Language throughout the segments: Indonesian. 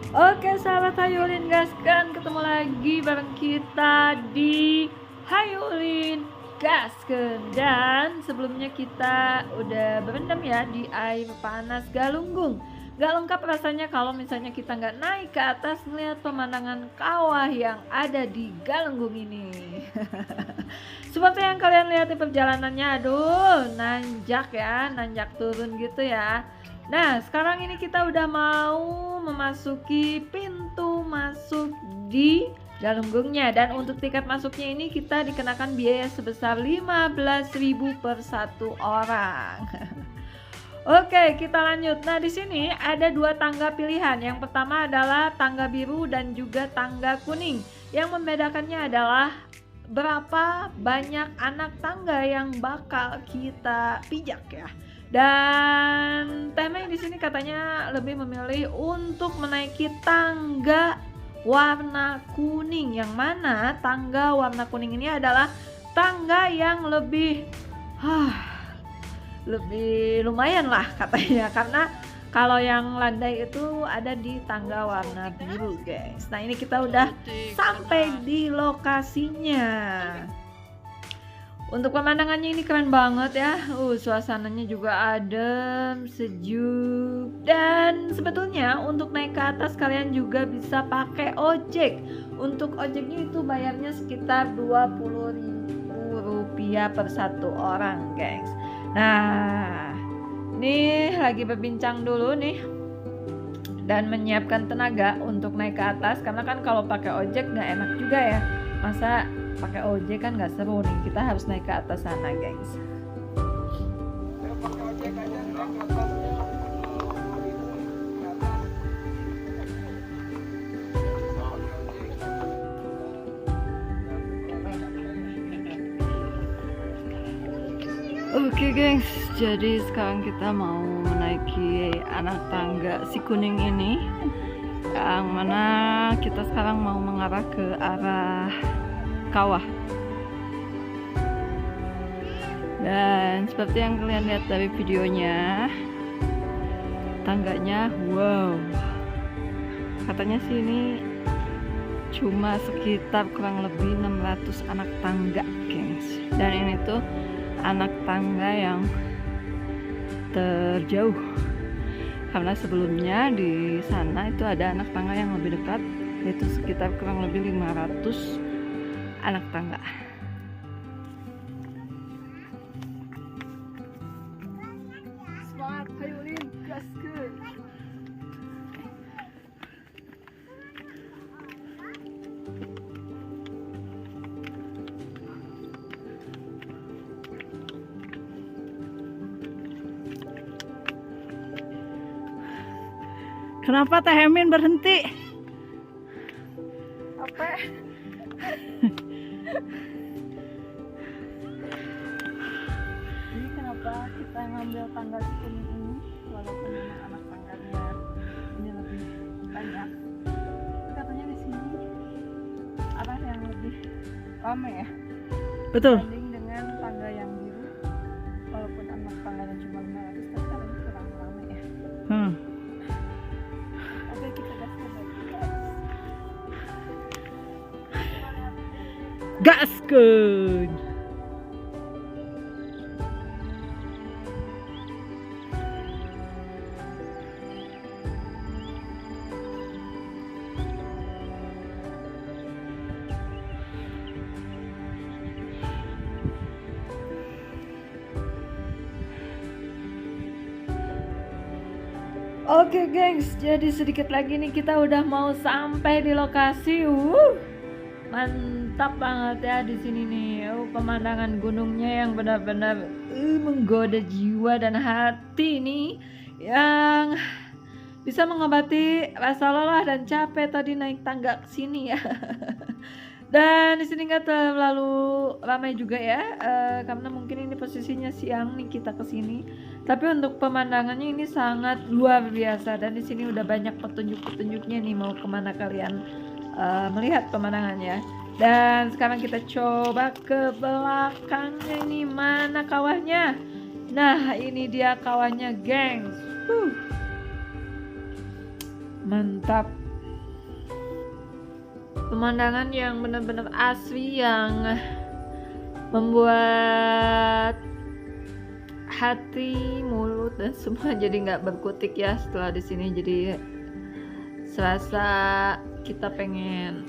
Oke sahabat Hayulin Gaskan, ketemu lagi bareng kita di Hayulin Gaskan. Dan sebelumnya kita udah berendam ya di air panas Galunggung. Gak lengkap rasanya kalau misalnya kita nggak naik ke atas melihat pemandangan kawah yang ada di Galunggung ini. Seperti yang kalian lihat di perjalanannya, aduh nanjak ya, nanjak turun gitu ya. Nah, sekarang ini kita udah mau memasuki pintu masuk di Galunggungnya, dan untuk tiket masuknya ini kita dikenakan biaya sebesar 15.000 per satu orang. Oke, kita lanjut. Nah, di sini ada dua tangga pilihan. Yang pertama adalah tangga biru dan juga tangga kuning. Yang membedakannya adalah berapa banyak anak tangga yang bakal kita pijak ya. Dan Teme di sini katanya lebih memilih untuk menaiki tangga warna kuning, yang mana tangga warna kuning ini adalah tangga yang lebih lumayan lah katanya, karena kalau yang landai itu ada di tangga warna biru guys. Nah ini kita udah sampai di lokasinya. Untuk pemandangannya ini keren banget ya. Suasananya juga adem, sejuk. Dan sebetulnya untuk naik ke atas kalian juga bisa pakai ojek. Untuk ojeknya itu bayarnya sekitar 20.000 rupiah per satu orang guys. Nah ini lagi berbincang dulu nih dan menyiapkan tenaga untuk naik ke atas, karena kan kalau pakai ojek nggak enak juga ya. Masa pakai ojek kan nggak seru nih, kita harus naik ke atas sana guys. Oke gengs, jadi sekarang kita mau menaiki anak tangga si kuning ini, yang mana kita sekarang mau mengarah ke arah kawah. Dan seperti yang kalian lihat dari videonya, tangganya wow, katanya sih ini cuma sekitar kurang lebih 600 anak tangga gengs. Dan ini tuh anak tangga yang terjauh, karena sebelumnya di sana itu ada anak tangga yang lebih dekat, yaitu sekitar kurang lebih 500 anak tangga. Semangat Hayulin Gaskan. Kenapa Teh Emin berhenti? Apa? Jadi kenapa kita ngambil tangga kuning ini, walaupun memang anak tangganya ini lebih banyak, katanya di sini arah yang lebih ramai ya. Betul. Dibanding dengan tangga yang biru, walaupun anak tangganya cuma 500, tapi katanya kurang ramai ya. Gaskeun. Oke gengs, jadi sedikit lagi nih kita udah mau sampai di lokasi. Mantap banget ya di sini nih. Pemandangan gunungnya yang benar-benar menggoda jiwa dan hati nih, yang bisa mengobati rasa lelah dan capek tadi naik tangga ke sini ya. Dan di sini nggak terlalu ramai juga ya, karena mungkin ini posisinya siang nih kita kesini. Tapi untuk pemandangannya ini sangat luar biasa, dan di sini udah banyak petunjuk-petunjuknya nih mau kemana kalian melihat pemandangannya. Dan sekarang kita coba ke belakangnya nih, mana kawahnya. Nah ini dia kawahnya gengs. Mantap. Pemandangan yang benar-benar asri yang membuat hati, mulut dan semua jadi nggak berkutik ya setelah di sini. Jadi serasa kita pengen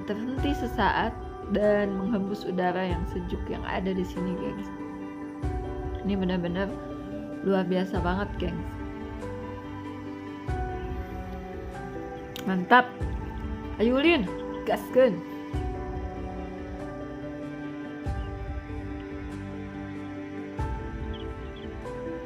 terhenti sesaat dan menghembus udara yang sejuk yang ada di sini, gengs. Ini benar-benar luar biasa banget, gengs. Mantap. Ayo Lin, gaskeun.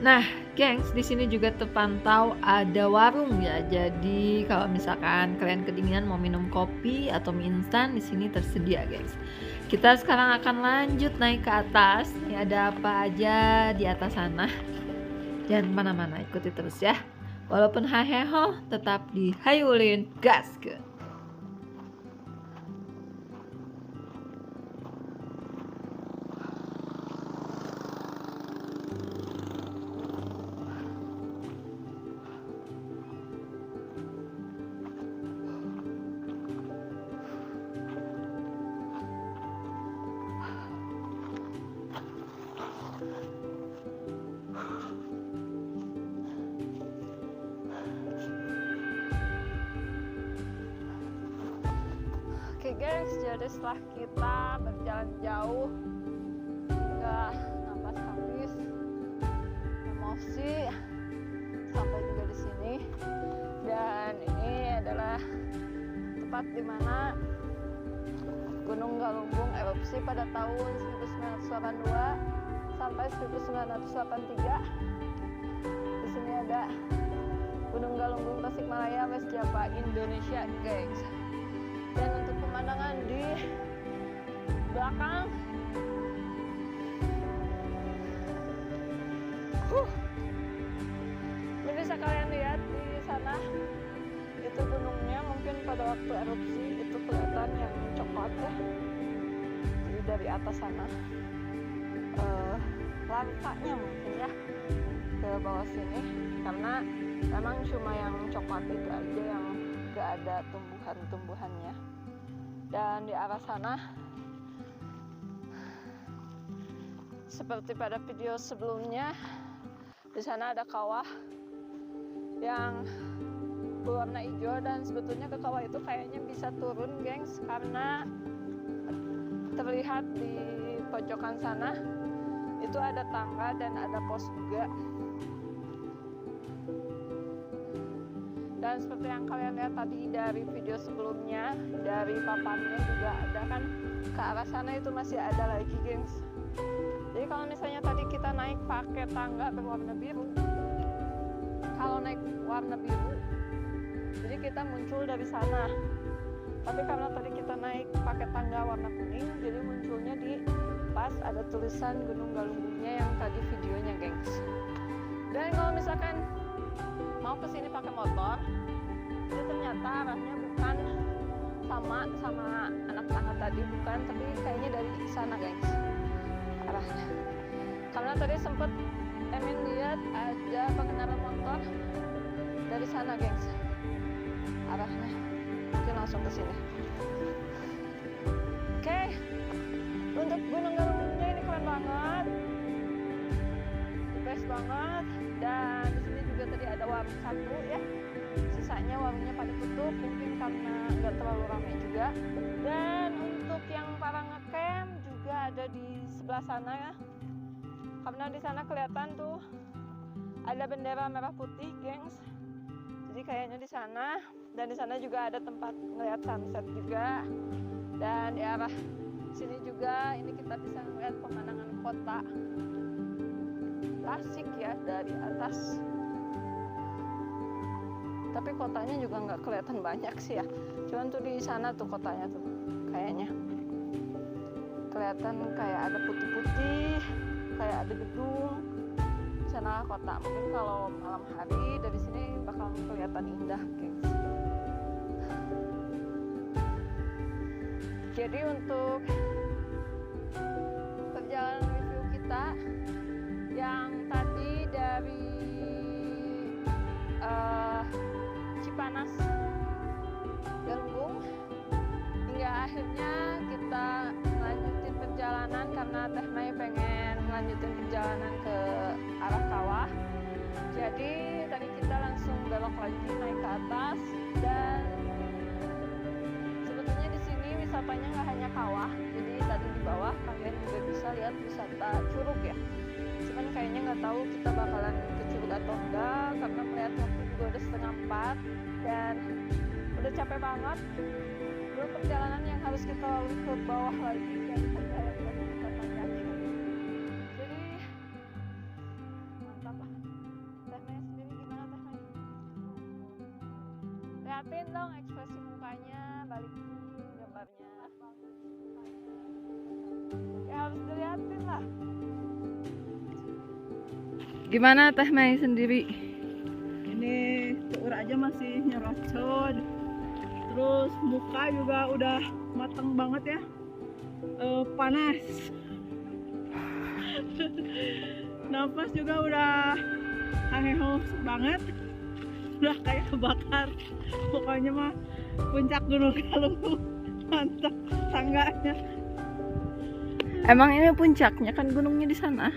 Nah, gengs, di sini juga terpantau ada warung ya. Jadi kalau misalkan kalian kedinginan mau minum kopi atau mie instan, di sini tersedia, gengs. Kita sekarang akan lanjut naik ke atas. Nih ada apa aja di atas sana. Jangan mana-mana, ikuti terus ya. Walaupun haheho, tetap dihayulin gaskeun. Oke guys, jadi setelah kita berjalan jauh hingga napas habis, emosi, sampai juga di sini. Dan ini adalah tempat di mana Gunung Galunggung erupsi pada tahun 1982 sampai 1983. Di sini ada Gunung Galunggung Tasikmalaya, West Java, Indonesia, guys. Dan untuk pemandangan di belakang, ini bisa kalian lihat di sana, itu gunungnya mungkin pada waktu erupsi itu kelihatan yang coklat ya. Jadi dari atas sana lavanya mungkin ya ke bawah sini, karena memang cuma yang coklat itu aja yang gak ada tumbuhan-tumbuhannya. Dan di arah sana, seperti pada video sebelumnya, di sana ada kawah yang berwarna hijau, dan sebetulnya ke kawah itu kayaknya bisa turun, gengs, karena terlihat di pojokan sana itu ada tangga dan ada pos juga. Dan seperti yang kalian lihat tadi dari video sebelumnya, dari papannya juga ada kan, ke arah sana itu masih ada lagi, gengs. Jadi kalau misalnya tadi kita naik pakai tangga berwarna biru, kalau naik warna biru, jadi kita muncul dari sana. Tapi karena tadi kita naik pakai tangga warna kuning, jadi munculnya di pas ada tulisan Gunung Galunggungnya yang tadi videonya, gengs. Dan kalau misalkan mau kesini pakai motor, itu ternyata arahnya bukan sama anak tangga tadi, bukan, tapi kayaknya dari sana, guys, arahnya. Karena tadi sempet Emin lihat ada pengendara motor dari sana, guys, arahnya. Mungkin langsung ke sini. Oke, untuk Gunung Galunggungnya ini keren banget, the best banget. Dan di sini juga tadi ada warung satu ya, sisanya warungnya pada tutup, mungkin karena nggak terlalu ramai juga. Dan untuk yang para ngecamp juga ada di sebelah sana ya, karena di sana kelihatan tuh ada bendera merah putih, gengs. Jadi kayaknya di sana, dan di sana juga ada tempat ngeliat sunset juga. Dan di arah sini juga ini kita bisa ngeliat pemandangan kota Tasik ya dari atas. Tapi kotanya juga nggak kelihatan banyak sih ya, cuman tuh di sana tuh kotanya tuh kayaknya kelihatan kayak ada putih-putih, kayak ada gedung. Di sana kota. Mungkin kalau malam hari dari sini bakal kelihatan indah, guys. Jadi untuk perjalanan review kita yang tadi dari Cipanas lanjutin perjalanan ke arah kawah. Jadi tadi kita langsung belok lagi naik ke atas, dan sebetulnya di sini wisatanya nggak hanya kawah. Jadi tadi di bawah kalian juga bisa lihat wisata curug ya. Cuman kayaknya nggak tahu kita bakalan ke curug atau enggak, karena melihat waktu juga udah 3:30 dan udah capek banget. Belum perjalanan yang harus kita lalui ke bawah lagi dan tangga yang tadi kita tanjakin. Jadi mantap lah. Teh Mei sendiri gimana Teh Mei? Liatin dong ekspresi mukanya, balikin gambarnya. Ya harus diliatin lah. Gimana Teh Mei sendiri? Ini tuur aja masih nyerocot, terus muka juga udah mateng banget ya, panas. Nafas juga udah hangus banget, udah kayak kebakar. Pokoknya mah puncak Gunung Galunggung mantap tangganya. Emang ini puncaknya kan gunungnya di sana?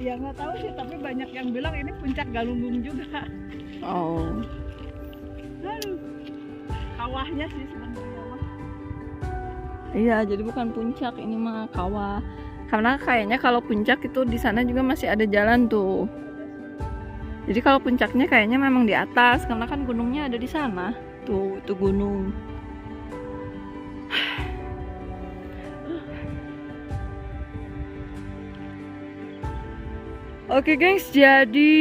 Ya nggak tahu sih, tapi banyak yang bilang ini puncak Galunggung juga. Oh. Aduh, kawahnya sih sebenarnya mah. Iya, jadi bukan puncak, ini mah kawah. Karena kayaknya kalau puncak itu di sana juga masih ada jalan tuh. Jadi kalau puncaknya kayaknya memang di atas, karena kan gunungnya ada di sana. Tuh, itu gunung. Oke gengs, jadi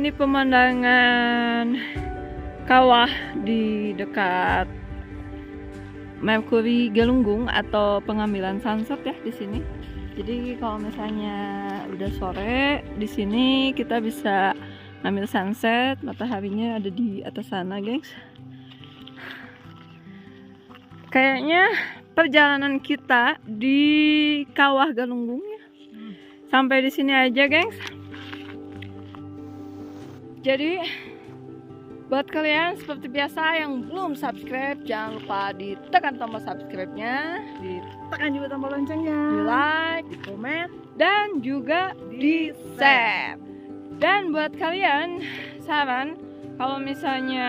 ini pemandangan kawah di dekat Mercury Galunggung atau pengambilan sunset ya di sini. Jadi kalau misalnya udah sore di sini kita bisa ambil sunset, mataharinya ada di atas sana, gengs. Kayaknya perjalanan kita di kawah Galunggung ya sampai di sini aja, gengs. Jadi buat kalian seperti biasa yang belum subscribe, jangan lupa ditekan tombol subscribe-nya, Tekan juga tombol loncengnya, di like, di komen, dan juga di share. Dan buat kalian saran, kalau misalnya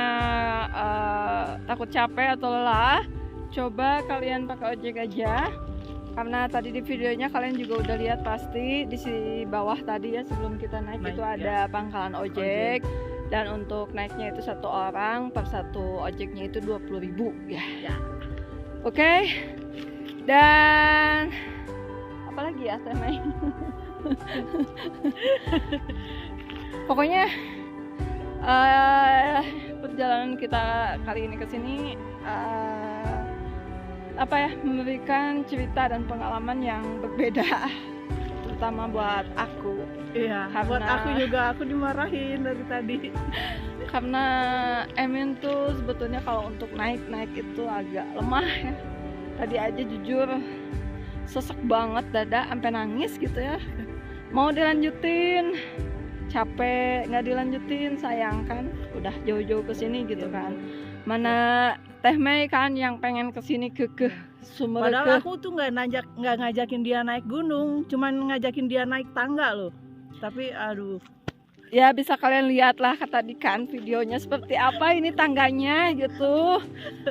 takut capek atau lelah, coba kalian pakai ojek aja. Karena tadi di videonya kalian juga udah lihat pasti di bawah tadi ya, sebelum kita naik itu ada pangkalan ojek. Dan untuk naiknya itu 1 orang per 1 ojeknya itu 20.000 ya. Oke. Dan apalagi ya Teh Mei? Pokoknya perjalanan kita kali ini ke sini memberikan cerita dan pengalaman yang berbeda, terutama buat aku. Iya, buat aku juga, aku dimarahin dari tadi. Karena Emin tuh sebetulnya kalau untuk naik itu agak lemah ya. Tadi aja jujur sesek banget dada sampai nangis gitu ya. Mau dilanjutin, capek, nggak dilanjutin, sayang kan. Udah jauh-jauh ke sini gitu kan. Mana Teh Mei kan yang pengen kesini ke Sumber. Padahal aku tuh nggak ngajakin dia naik gunung, cuman ngajakin dia naik tangga loh. Tapi aduh. Ya bisa kalian lihat lah tadi kan videonya seperti apa ini tangganya gitu.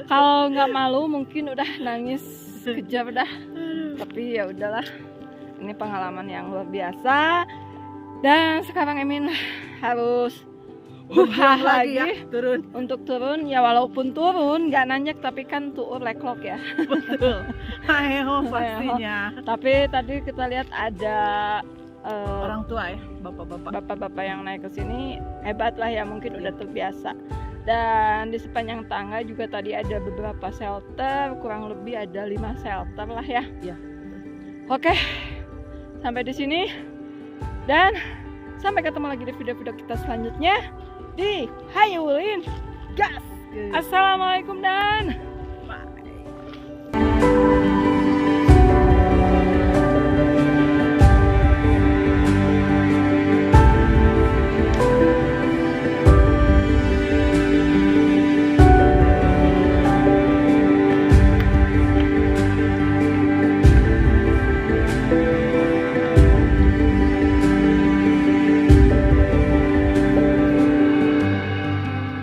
Kalau nggak malu mungkin udah nangis kejar dah. Tapi ya udahlah. Ini pengalaman yang luar biasa. Dan sekarang Emin harus lagi ya, turun. Untuk turun ya, walaupun turun nggak nanjak tapi kan tuur leklok ya. Betul. Ayo pastinya. Tapi tadi kita lihat ada orang tua ya, bapak-bapak yang naik ke sini hebat lah ya, mungkin udah terbiasa. Dan di sepanjang tangga juga tadi ada beberapa shelter, kurang lebih ada 5 shelter lah ya. Iya. Oke, sampai di sini dan sampai ketemu lagi di video-video kita selanjutnya di Hayulin Gas. Assalamualaikum dan